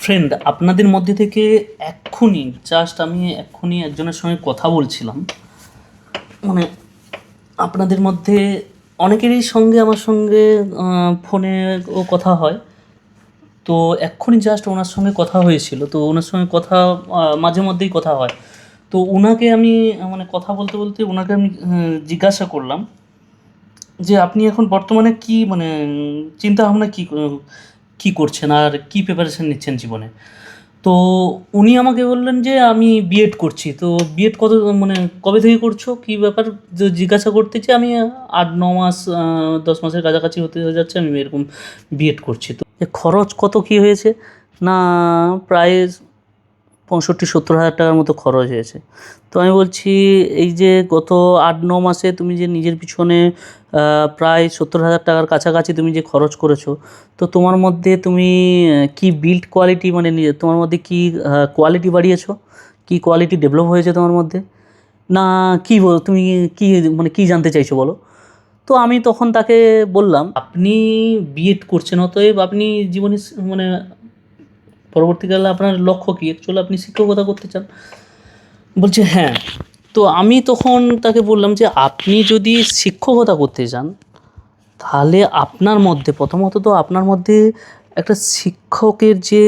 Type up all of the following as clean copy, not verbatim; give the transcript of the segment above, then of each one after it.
Friend, আপনাদের মধ্যে থেকে আমি এক্ষুনি একজনের সঙ্গে কথা বলছিলাম। মানে আপনাদের মধ্যে অনেকেরই সঙ্গে আমার সঙ্গে ফোনে ও কথা হয়। তো এক্ষুনি জাস্ট ওনার সঙ্গে কথা হয়েছিল, তো ওনার সঙ্গে কথা মাঝে মধ্যেই কথা হয়। তো ওনাকে আমি মানে কথা বলতে বলতে ওনাকে আমি জিজ্ঞাসা করলাম যে আপনি এখন বর্তমানে কি মানে চিন্তা ভাবনা কি করছেন আর কি প্রিপারেশন নিচ্ছেন জীবনে। তো উনি আমাকে বললেন যে আমি বিএড করছি। তো বিএড কত মানে কবে থেকে করছো, কী ব্যাপার যে জিজ্ঞাসা করতে, যে আমি 8-9 মাস 10 মাসের কাছাকাছি হতে হয়ে যাচ্ছে আমি এরকম বিএড করছি। তো এ খরচ কত কী হয়েছে না, প্রায় 65-70 হাজার টাকার মতো খরচ হয়েছে। তো আমি বলছি, এই যে গত 8-9 মাসে তুমি যে নিজের পিছনে প্রায় 70 হাজার টাকার কাছাকাছি তুমি যে খরচ করেছো, তো তোমার মধ্যে তুমি কি বিল্ড কোয়ালিটি মানে নিজে তোমার মধ্যে কি কোয়ালিটি বাড়িয়েছো, কি কোয়ালিটি ডেভেলপ হয়েছে তোমার মধ্যে, না কি তুমি কি মানে কি জানতে চাইছো বলো। তো আমি তখন তাকে বললাম, আপনি বিএড করছেন, অতএব আপনি জীবনে মানে পরবর্তীকালে আপনার লক্ষ্য কী, অ্যাকচুয়ালি আপনি শিক্ষকতা করতে চান। বলছে হ্যাঁ। তো আমি তখন তাকে বললাম যে আপনি যদি শিক্ষকতা করতে চান, তাহলে আপনার মধ্যে প্রথমত তো আপনার মধ্যে একটা শিক্ষকের যে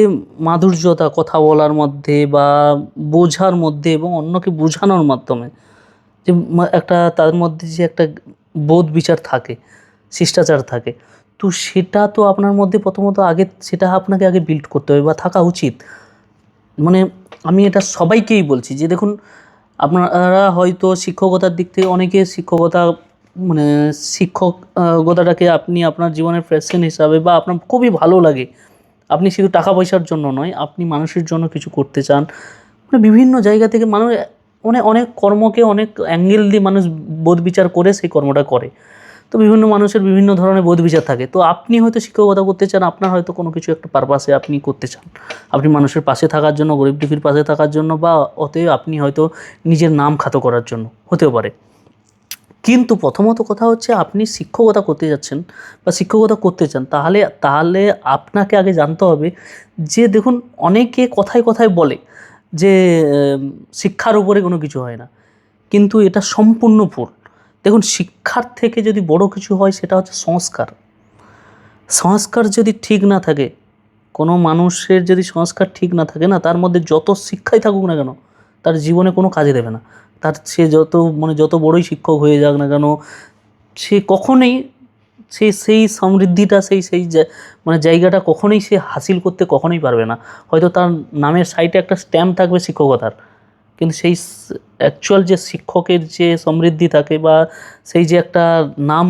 মাধুর্যতা, কথা বলার মধ্যে বা বোঝার মধ্যে এবং অন্যকে বোঝানোর মাধ্যমে যে একটা তাদের মধ্যে যে একটা বোধ বিচার থাকে, শিষ্টাচার থাকে, তো সেটা তো আপনার মধ্যে প্রথমত আগে সেটা আপনাকে আগে বিল্ড করতে হবে বা থাকা উচিত। মানে আমি এটা সবাইকেই বলছি যে দেখুন, আপনারা হয়তো শিক্ষকতার দিক থেকে অনেকে শিক্ষকতা মানে শিক্ষকতাটাকে আপনি আপনার জীবনের প্যাশন হিসাবে বা আপনার খুবই ভালো লাগে, আপনি শুধু টাকা পয়সার জন্য নয়, আপনি মানুষের জন্য কিছু করতে চান। মানে বিভিন্ন জায়গা থেকে মানুষ অনেক অনেক কর্মকে অনেক অ্যাঙ্গেল দিয়ে মানুষ বোধ বিচার করে সেই কর্মটা করে। তো বিভিন্ন মানুষের বিভিন্ন ধরনের বোধ বিচার থাকে। তো আপনি হয়তো শিক্ষকতা করতে চান, আপনার হয়তো কোনো কিছু একটা পারপাসে আপনি করতে চান, আপনি মানুষের পাশে থাকার জন্য, গরিব দুঃখীর পাশে থাকার জন্য, বা অতএব আপনি হয়তো নিজের নাম খ্যাত করার জন্য হতেও পারে। কিন্তু প্রথমত কথা হচ্ছে, আপনি শিক্ষকতা করতে যাচ্ছেন বা শিক্ষকতা করতে চান, তাহলে তাহলে আপনাকে আগে জানতে হবে যে দেখুন, অনেকে কথায় কথায় বলে যে শিক্ষার উপরে কোনো কিছু হয় না, কিন্তু এটা সম্পূর্ণ ভুল। দেখুন, শিক্ষার থেকে যদি বড় কিছু হয় সেটা হচ্ছে সংস্কার। সংস্কার যদি ঠিক না থাকে, কোনো মানুষের যদি সংস্কার ঠিক না থাকে না, তার মধ্যে যত শিক্ষাই থাকুক না কেন, তার জীবনে কোনো কাজে দেবে না। তার সে যত মানে যত বড়ই শিক্ষক হয়ে যাক না কেন, সে কখনোই সেই সমৃদ্ধিটা সেই মানে জায়গাটা কখনোই সে হাসিল করতে কখনোই পারবে না। হয়তো তার নামের সাইডে একটা স্ট্যাম্প থাকবে শিক্ষকতার, কিন্তু সেই অ্যাকচুয়াল যে শিক্ষকের যে সমৃদ্ধি থাকে বা সেই যে একটা নাম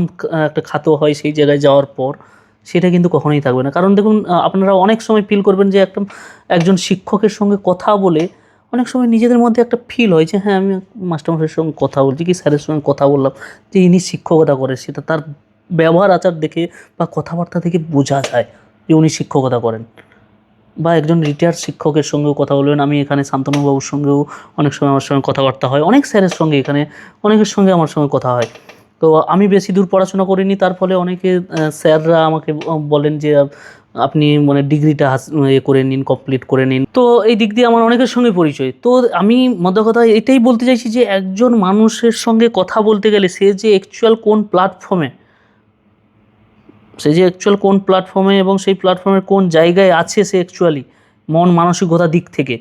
একটা খ্যাত হয় সেই জায়গায় যাওয়ার পর, সেটা কিন্তু কখনোই থাকবে না। কারণ দেখুন, আপনারা অনেক সময় ফিল করবেন যে একজন শিক্ষকের সঙ্গে কথা বলে অনেক সময় নিজেদের মধ্যে একটা ফিল হয় যে হ্যাঁ, আমি মাস্টারমশাইয়ের সঙ্গে কথা বলছি কি স্যারের সঙ্গে কথা বললাম, যে ইনি শিক্ষকতা করে, সেটা তার ব্যবহার আচার দেখে বা কথাবার্তা থেকে বোঝা যায় যে উনি শিক্ষকতা করেন। বা একজন রিটায়ার্ড শিক্ষকের সঙ্গেও কথা বলবেন। আমি এখানে শান্তনুবাবুর সঙ্গেও অনেক সময় আমার সঙ্গে কথাবার্তা হয়, অনেক স্যারের সঙ্গে এখানে অনেকের সঙ্গে আমার সঙ্গে কথা হয়। তো আমি বেশি দূর পড়াশোনা করিনি, তার ফলে অনেকে স্যাররা আমাকে বলেন যে আপনি মানে ডিগ্রিটা করে নিন, কমপ্লিট করে নিন। তো এই দিক দিয়ে আমার অনেকের সঙ্গে পরিচয়। তো আমি মোদ্দা কথা এটাই বলতে চাইছি যে একজন মানুষের সঙ্গে কথা বলতে গেলে সে যে অ্যাকচুয়াল কোন প্ল্যাটফর্মে, সে যে অ্যাকচুয়াল কোন প্ল্যাটফর্মে এবং সেই প্ল্যাটফর্মের কোন জায়গায় আছে সে অ্যাকচুয়ালি মন মানসিকতার দিক থেকে,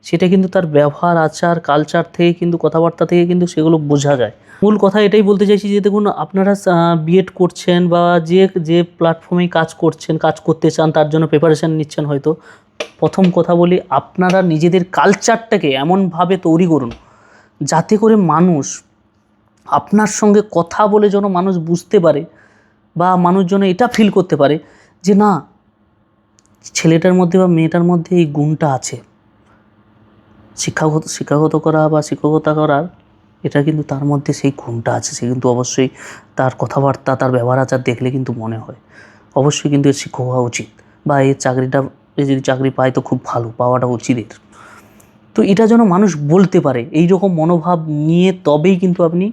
সেটা কিন্তু তার ব্যবহার আচার কালচার থেকে কিন্তু, কথাবার্তা থেকে কিন্তু সেগুলো বোঝা যায়। মূল কথা এটাই বলতে চাইছি যে দেখুন, আপনারা বিএড করছেন বা যে যে প্ল্যাটফর্মেই কাজ করছেন, কাজ করতে চান, তার জন্য প্রিপারেশান নিচ্ছেন হয়তো, প্রথম কথা বলি, আপনারা নিজেদের কালচারটাকে এমনভাবে তৈরি করুন যাতে করে মানুষ আপনার সঙ্গে কথা বলে যেন মানুষ বুঝতে পারে বা মানুষজন এটা ফিল করতে পারে যে না, ছেলেটার মধ্যে বা মেয়েটার মধ্যে এই গুণটা আছে। শিক্ষাগত করা বা শিক্ষকতা করার, এটা কিন্তু তার মধ্যে সেই গুণটা আছে। সে কিন্তু অবশ্যই তার কথাবার্তা, তার ব্যবহার আচার দেখলে কিন্তু মনে হয় অবশ্যই কিন্তু এর শিক্ষক হওয়া উচিত, বা এর চাকরিটা, এ যদি চাকরি পায় তো খুব ভালো, পাওয়াটা উচিত এর। তো এটা যেন মানুষ বলতে পারে, এই রকম মনোভাব নিয়ে তবেই কিন্তু আপনি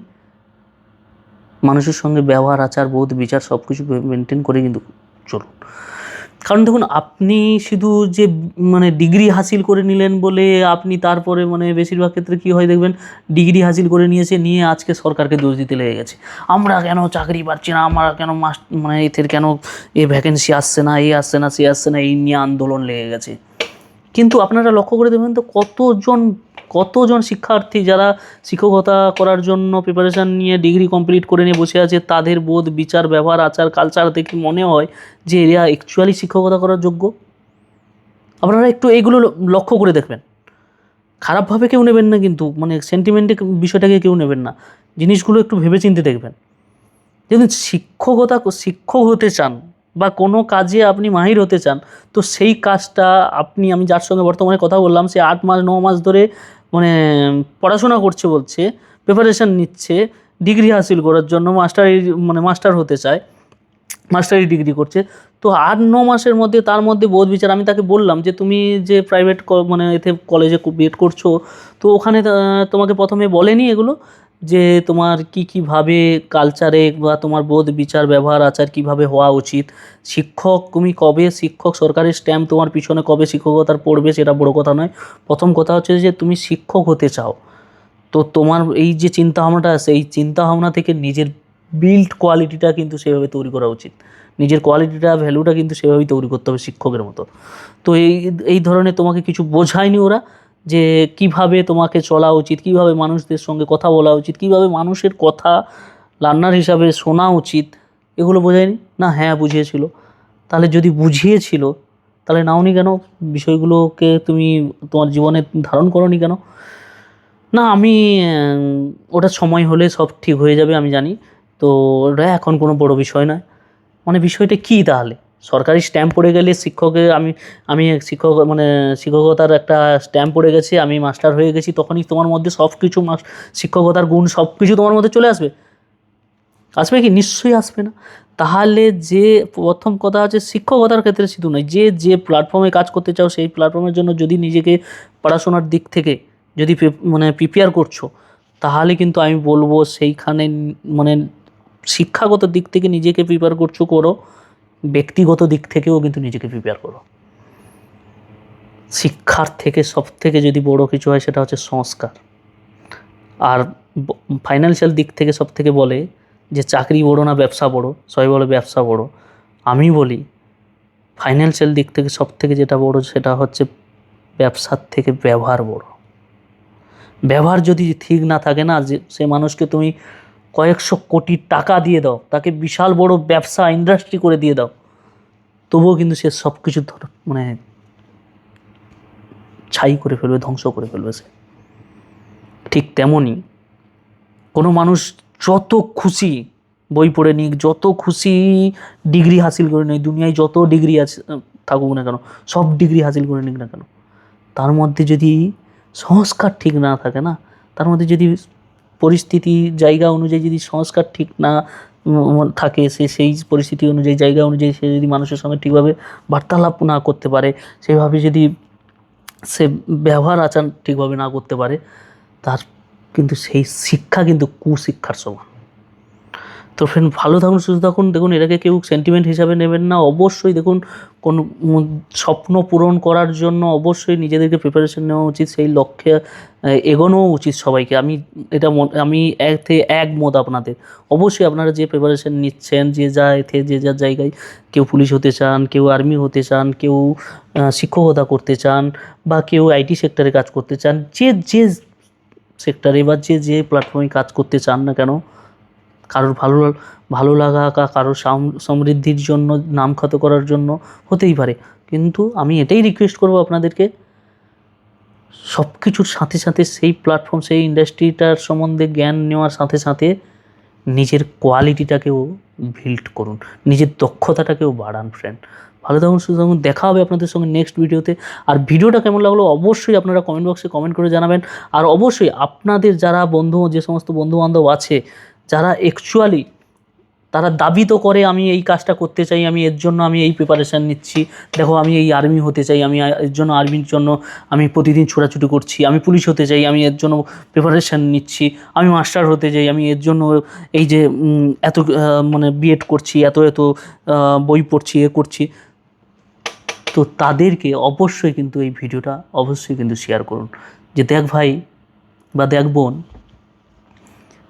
মানুষের সঙ্গে ব্যবহার আচার বোধ বিচার সব কিছু মেনটেন করে কিন্তু চলুন। কারণ দেখুন, আপনি শুধু যে মানে ডিগ্রি হাসিল করে নিলেন বলে আপনি তারপরে মানে বেশিরভাগ ক্ষেত্রে কী হয় দেখবেন, ডিগ্রি হাসিল করে নিয়ে আজকে সরকারকে দোষ দিতে লেগে গেছে। আমরা কেন চাকরি পাচ্ছি না, আমরা কেন মানে এদের কেন এ ভ্যাকেন্সি আসছে না, এ আসছে না, সে আসছে না, এই নিয়ে আন্দোলন লেগে গেছে। কিন্তু আপনারা লক্ষ্য করে দেখবেন তো, কতজন শিক্ষার্থী যারা শিক্ষকতা করার জন্য প্রিপারেশান নিয়ে ডিগ্রি কমপ্লিট করে নিয়ে বসে আছে, তাদের বোধ বিচার ব্যবহার আচার কালচার দেখে মনে হয় যে এরা অ্যাকচুয়ালি শিক্ষকতা করার যোগ্য। আপনারা একটু এইগুলো লক্ষ্য করে দেখবেন। খারাপভাবে কেউ নেবেন না, কিন্তু মানে সেন্টিমেন্টে বিষয়টাকে কেউ নেবেন না, জিনিসগুলো একটু ভেবেচিন্তে দেখবেন। যদি শিক্ষক হতে চান বা কোনো কাজে আপনি মাহির হতে চান, তো সেই কাজটা আমি যার সঙ্গে বর্তমানে কথা বললাম, সে 8 মাস 9 মাস ধরে মানে পড়াশোনা করছে, বলছে প্রিপারেশান নিচ্ছে ডিগ্রি হাসিল করার জন্য, মাস্টার হতে চায়, মাস্টারি ডিগ্রি করছে। তো 8-9 মাসের মধ্যে তার মধ্যে বোধ বিচার, আমি তাকে বললাম যে তুমি যে প্রাইভেট মানে এতে কলেজে বিএড করছো, তো ওখানে তোমাকে প্রথমে বলেনি এগুলো, যে তোমার কীভাবে কালচারে বা তোমার বোধ বিচার ব্যবহার আচার কীভাবে হওয়া উচিত, তুমি কবে শিক্ষক, সরকারি স্ট্যাম্প তোমার পিছনে কবে শিক্ষকতার পড়বে সেটা বড় কথা নয়। প্রথম কথা হচ্ছে যে তুমি শিক্ষক হতে চাও, তো তোমার এই যে চিন্তাভাবনাটা আছে, এই চিন্তাভাবনা থেকে নিজের বিল্ড কোয়ালিটিটা কিন্তু সেভাবে তৈরি করা উচিত, নিজের কোয়ালিটিটা ভ্যালুটা কিন্তু সেভাবেই তৈরি করতে হবে শিক্ষকের মতো। তো এই ধরনের তোমাকে কিছু বোঝায়নি ওরা, যে কিভাবে তোমাকে চলা উচিত, কিভাবে মানুষদের সঙ্গে কথা বলা উচিত, কিভাবে মানুষের কথা লার্নার হিসাবে শোনা উচিত, এগুলো বোঝায়নি না? হ্যাঁ বুঝিয়েছিল। তাহলে যদি বুঝিয়েছিল, তাহলে নাওনি কেন? বিষয়গুলোকে তুমি তোমার জীবনে ধারণ করোনি কেন? না, ওটা সময় হলে সব ঠিক হয়ে যাবে আমি জানি। তো ওটা এখন কোনো বড় বিষয় নয়। মানে বিষয়টা কী তাহলে? সরকারি স্ট্যাম্প পড়ে গেলে আমি শিক্ষকতার একটা স্ট্যাম্প পড়ে গেছে, আমি মাস্টার হয়ে গেছি, তখনই তোমার মধ্যে সব কিছু শিক্ষকতার গুণ সব কিছু তোমার মধ্যে চলে আসবে? আসবে কি? নিশ্চয়ই আসবে না। তাহলে যে প্রথম কথা হচ্ছে, শিক্ষকতার ক্ষেত্রে শুধু নয়, যে প্ল্যাটফর্মে কাজ করতে চাও সেই প্ল্যাটফর্মের জন্য যদি নিজেকে পড়াশোনার দিক থেকে যদি প্রিপেয়ার করছো, তাহলে কিন্তু আমি বলবো সেইখানে মানে শিক্ষাগত দিক থেকে নিজেকে প্রিপেয়ার করো, ব্যক্তিগত দিক থেকেও কিন্তু নিজেকে প্রিপেয়ার করো। শিক্ষার থেকে সবথেকে যদি বড় কিছু হয় সেটা হচ্ছে সংস্কার। আর ফাইন্যান্সিয়াল দিক থেকে সবথেকে বলে যে চাকরি বড় না ব্যবসা বড়, সবাই বলে ব্যবসা বড়। আমি বলি ফাইন্যান্সিয়াল দিক থেকে সবথেকে যেটা বড় সেটা হচ্ছে ব্যবসার থেকে ব্যবহার বড়। ব্যবহার যদি ঠিক না থাকে না, যে সে মানুষকে তুমি কয়েকশো কোটি টাকা দিয়ে দাও, তাকে বিশাল বড় ব্যবসা ইন্ডাস্ট্রি করে দিয়ে দাও, তবুও কিন্তু সে সব কিছু মানে ছাই করে ফেলবে, ধ্বংস করে ফেলবে সে। ঠিক তেমনই কোনো মানুষ যত খুশি বই পড়ে নিক, যত খুশি ডিগ্রি হাসিল করে নিক, দুনিয়ায় যত ডিগ্রি আছে থাকুক না কেন, সব ডিগ্রি হাসিল করে নিক না কেন, তার মধ্যে যদি সংস্কার ঠিক না থাকে না, তার মধ্যে যদি পরিস্থিতি জায়গা অনুযায়ী যদি সংস্কার ঠিক না থাকে, সেই পরিস্থিতি অনুযায়ী জায়গা অনুযায়ী সে যদি মানুষের সঙ্গে ঠিকভাবে বার্তালাপ না করতে পারে, সেভাবে যদি সে ব্যবহার আচার ঠিকভাবে না করতে পারে, তার কিন্তু সেই শিক্ষা কিন্তু কুশিক্ষার সমান। তো ফ্রেন্ড, ভালো থাকুন, সুস্থ থাকুন। দেখুন, এটাকে কেউ সেন্টিমেন্ট হিসাবে নেবেন না। অবশ্যই দেখুন, কোনো স্বপ্ন পূরণ করার জন্য অবশ্যই নিজেদেরকে প্রিপারেশন নেওয়া উচিত, সেই লক্ষ্যে এগোনো উচিত সবাইকে। আমি একমত আপনাদের। অবশ্যই আপনারা যে প্রিপারেশন নিচ্ছেন, যে যার জায়গায়, কেউ পুলিশ হতে চান, কেউ আর্মি হতে চান, কেউ শিক্ষকতা করতে চান, বা কেউ আইটি সেক্টরে কাজ করতে চান, যে সেক্টরে বা যে প্ল্যাটফর্মে কাজ করতে চান না কেন, কারোর ভালো লাগা, কারোর সমৃদ্ধির জন্য, নামখ্যাত করার জন্য হতেই পারে। কিন্তু আমি এটাই রিকোয়েস্ট করব আপনাদেরকে, সব কিছুর সাথে সাথে সেই প্ল্যাটফর্ম, সেই ইন্ডাস্ট্রিটার সম্বন্ধে জ্ঞান নেওয়ার সাথে সাথে নিজের কোয়ালিটিটাকেও বিল্ড করুন, নিজের দক্ষতাটাকেও বাড়ান। ফ্রেন্ড, ভালো থাকুন, সুস্থ থাকুন। দেখা হবে আপনাদের সঙ্গে নেক্সট ভিডিওতে। আর ভিডিওটা কেমন লাগলো অবশ্যই আপনারা কমেন্ট বক্সে কমেন্ট করে জানাবেন। আর অবশ্যই আপনাদের যে সমস্ত বন্ধুবান্ধব আছে, যারা অ্যাকচুয়ালি তারা দাবি তো করে আমি এই কাজটা করতে চাই, আমি এর জন্য আমি এই প্রিপারেশান নিচ্ছি, দেখো আমি এই আর্মি হতে চাই, আমি এর জন্য আর্মির জন্য আমি প্রতিদিন ছোটাছুটি করছি, আমি পুলিশ হতে চাই, আমি এর জন্য প্রিপারেশান নিচ্ছি, আমি মাস্টার হতে চাই, আমি এর জন্য এই যে এত মানে বিএড করছি, এত বই পড়ছি, করছি। তো তাদেরকে অবশ্যই কিন্তু এই ভিডিওটা অবশ্যই কিন্তু শেয়ার করুন, যে দেখ ভাই বা দেখ বোন,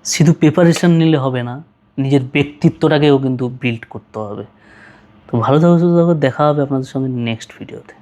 শুধু প্রিপারেশান নিলে হবে না, নিজের ব্যক্তিত্বটাকেও কিন্তু বিল্ড করতে হবে। তো ভালো থাকো, সুস্থ থাকো, দেখা হবে আপনাদের সঙ্গে নেক্সট ভিডিওতে।